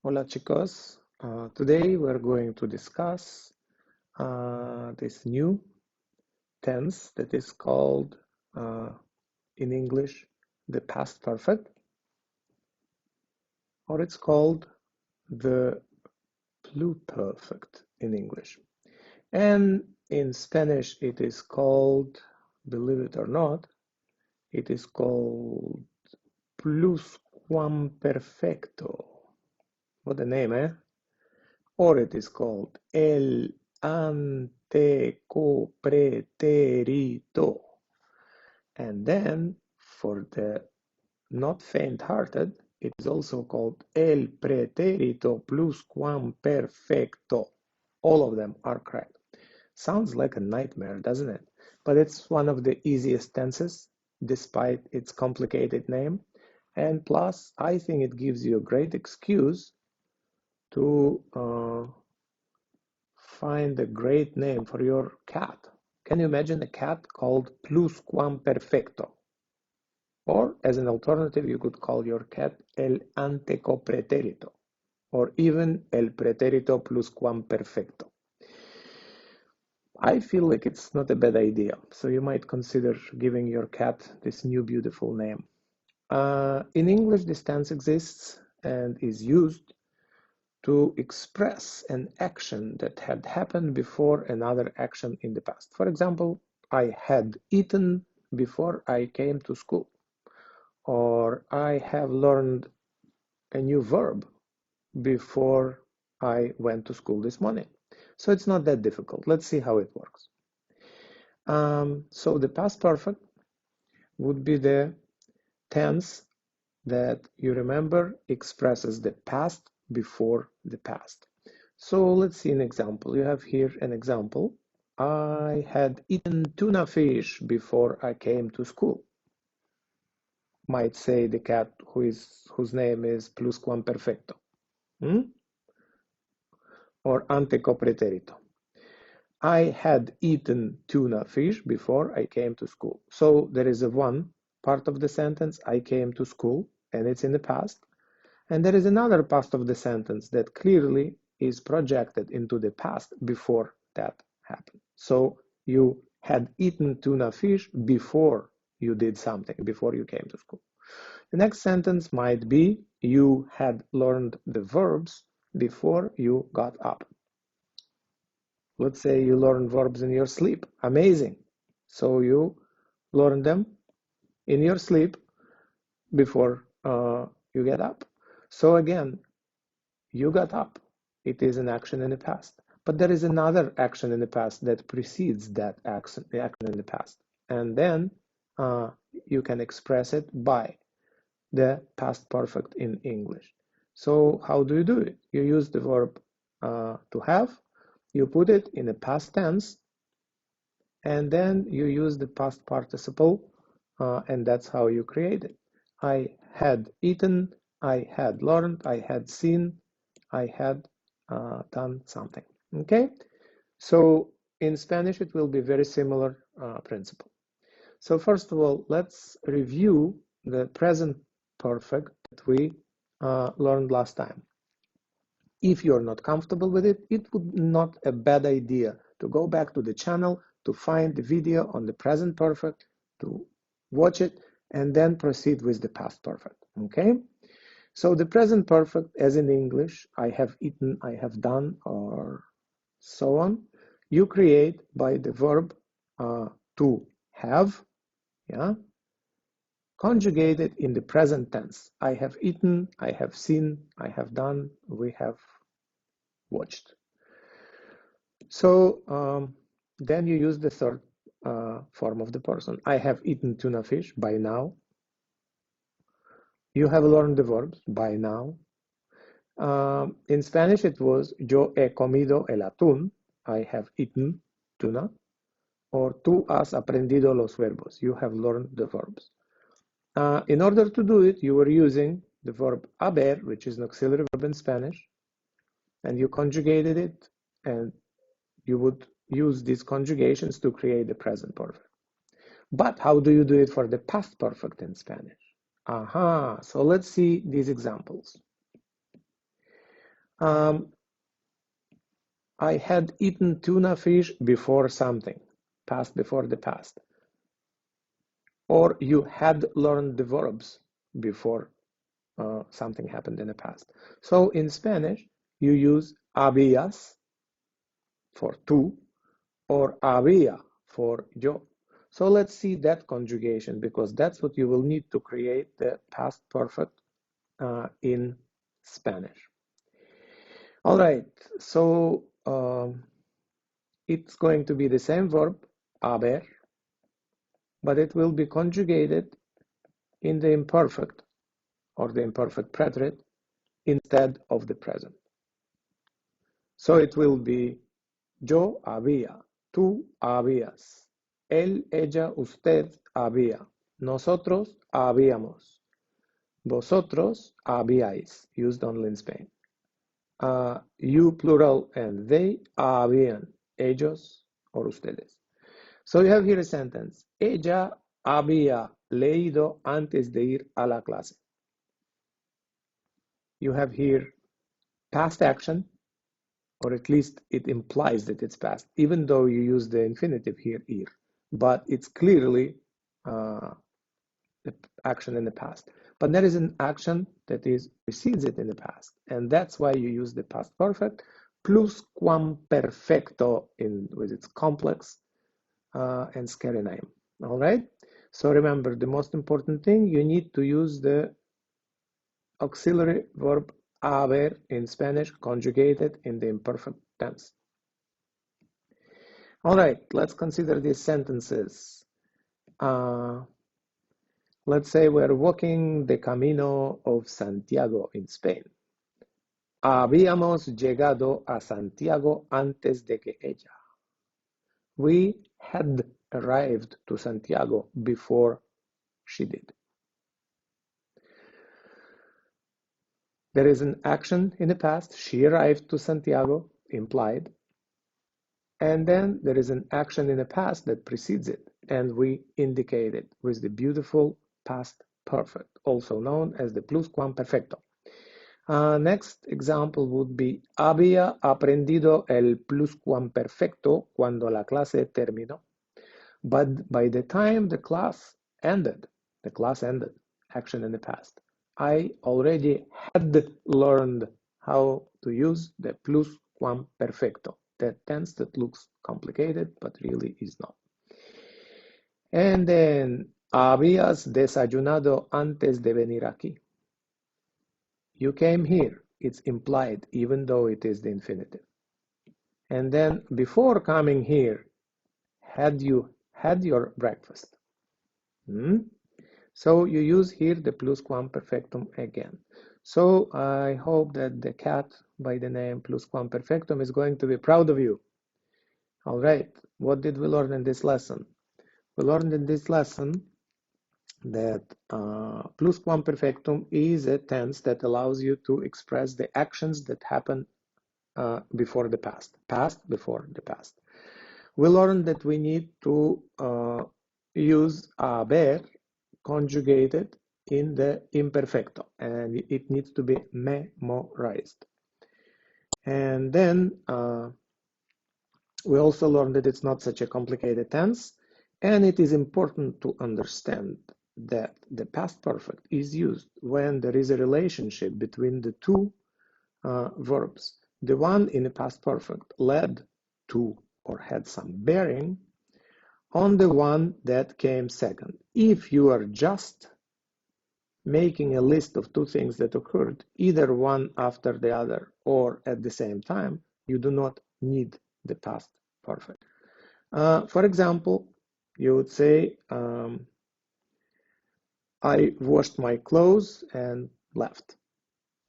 Hola chicos, today we're going to discuss this new tense that is called in English the past perfect, or it's called the pluperfect in English. And in Spanish it is called, believe it or not, it is called Pluscuamperfecto. What a name, eh? Or it is called el antecopreterito. And then for the not faint-hearted, it is also called el pretérito pluscuamperfecto. All of them are correct. Sounds like a nightmare, doesn't it? But it's one of the easiest tenses, despite its complicated name. And plus, I think it gives you a great excuse to find a great name for your cat. Can you imagine a cat called Pluscuamperfecto? Or as an alternative, you could call your cat El Antecopreterito, or even El Preterito Pluscuamperfecto. I feel like it's not a bad idea, so you might consider giving your cat this new beautiful name. In English, this tense exists and is used to express an action that had happened before another action in the past. For example, I had eaten before I came to school, or I have learned a new verb before I went to school this morning. So it's not that difficult. Let's see how it works. So the past perfect would be the tense that you remember expresses the past before the past. So let's see an example. You have here an example. I had eaten tuna fish before I came to school. Might say the cat whose name is Pluscuamperfecto. Or antecopreterito. I had eaten tuna fish before I came to school. So there is a one part of the sentence, I came to school, and it's in the past. And there is another part of the sentence that clearly is projected into the past before that happened. So you had eaten tuna fish before you did something, before you came to school. The next sentence might be you had learned the verbs before you got up. Let's say you learn verbs in your sleep. Amazing. So you learn them in your sleep before you get up. So again, you got up. It is an action in the past. But there is another action in the past that precedes that action in the past. And then you can express it by the past perfect in English. So how do you do it? You use the verb to have, you put it in the past tense, and then you use the past participle, and that's how you create it. I had eaten, I had learned, I had seen, I had done something. Okay, so in Spanish it will be very similar principle. So first of all, let's review the present perfect that we learned last time. If you're not comfortable with it, it would not a bad idea to go back to the channel to find the video on the present perfect, to watch it, and then proceed with the past perfect. Okay? So the present perfect, as in English, I have eaten, I have done, or so on, you create by the verb to have, yeah, conjugated in the present tense. I have eaten, I have seen, I have done, we have watched. So then you use the third form of the person. I have eaten tuna fish by now. You have learned the verbs by now. In Spanish it was yo he comido el atún. I have eaten tuna. Or tú has aprendido los verbos. You have learned the verbs. In order to do it, you were using the verb haber, which is an auxiliary verb in Spanish, and you conjugated it, and you would use these conjugations to create the present perfect. But how do you do it for the past perfect in Spanish? So let's see these examples. I had eaten tuna fish before something, past before the past. Or you had learned the verbs before something happened in the past. So in Spanish, you use habías for tú or había for yo. So let's see that conjugation because that's what you will need to create the past perfect in Spanish. All right, so it's going to be the same verb, haber, but it will be conjugated in the imperfect or the imperfect preterite instead of the present. So it will be yo había, tú habías, él, ella, usted había, nosotros habíamos, vosotros habíais, used only in Spain. You plural and they habían, ellos or ustedes. So you have here a sentence. Ella había leído antes de ir a la clase. You have here past action, or at least it implies that it's past, even though you use the infinitive here, ir, but it's clearly the action in the past. But there is an action that precedes it in the past, and that's why you use the past perfect pluscuamperfecto with its complex and scary name. All right. So remember, the most important thing, you need to use the auxiliary verb haber in Spanish conjugated in the imperfect tense. All right, let's consider these sentences. Let's say we're walking the Camino of Santiago in Spain. Habíamos llegado a Santiago antes de que ella. We had arrived to Santiago before she did. There is an action in the past. She arrived to Santiago, implied. And then there is an action in the past that precedes it, and we indicate it with the beautiful past perfect, also known as the pluscuamperfecto. Next example would be, había aprendido el pluscuamperfecto cuando la clase terminó. But by the time the class ended, action in the past, I already had learned how to use the pluscuamperfecto, that tense that looks complicated but really is not. And then, habías desayunado antes de venir aquí. You came here. It's implied, even though it is the infinitive. And then, before coming here, had you had your breakfast? So you use here the pluscuamperfectum again. So I hope that the cat by the name pluscuamperfectum is going to be proud of you. All right, what did we learn in this lesson? We learned in this lesson that pluscuamperfectum is a tense that allows you to express the actions that happen before the past before the past. We learned that we need to use haber conjugated in the imperfecto, and it needs to be memorized. And then we also learned that it's not such a complicated tense, and it is important to understand that the past perfect is used when there is a relationship between the two verbs. The one in the past perfect led to or had some bearing on the one that came second. If you are just making a list of two things that occurred, either one after the other or at the same time, you do not need the past perfect. For example, you would say, I washed my clothes and left.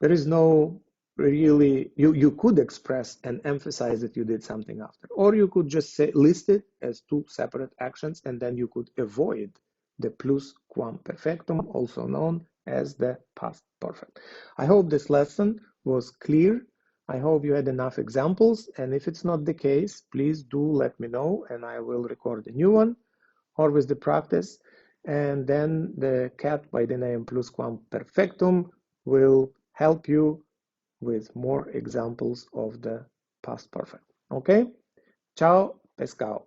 There is no really, you could express and emphasize that you did something after, or you could just say, list it as two separate actions, and then you could avoid the pluscuamperfectum, also known as the past perfect. I hope this lesson was clear. I hope you had enough examples, and if it's not the case, please do let me know, and I will record a new one, or with the practice, and then the cat by the name pluscuamperfectum will help you with more examples of the past perfect. Okay? Ciao, pescao.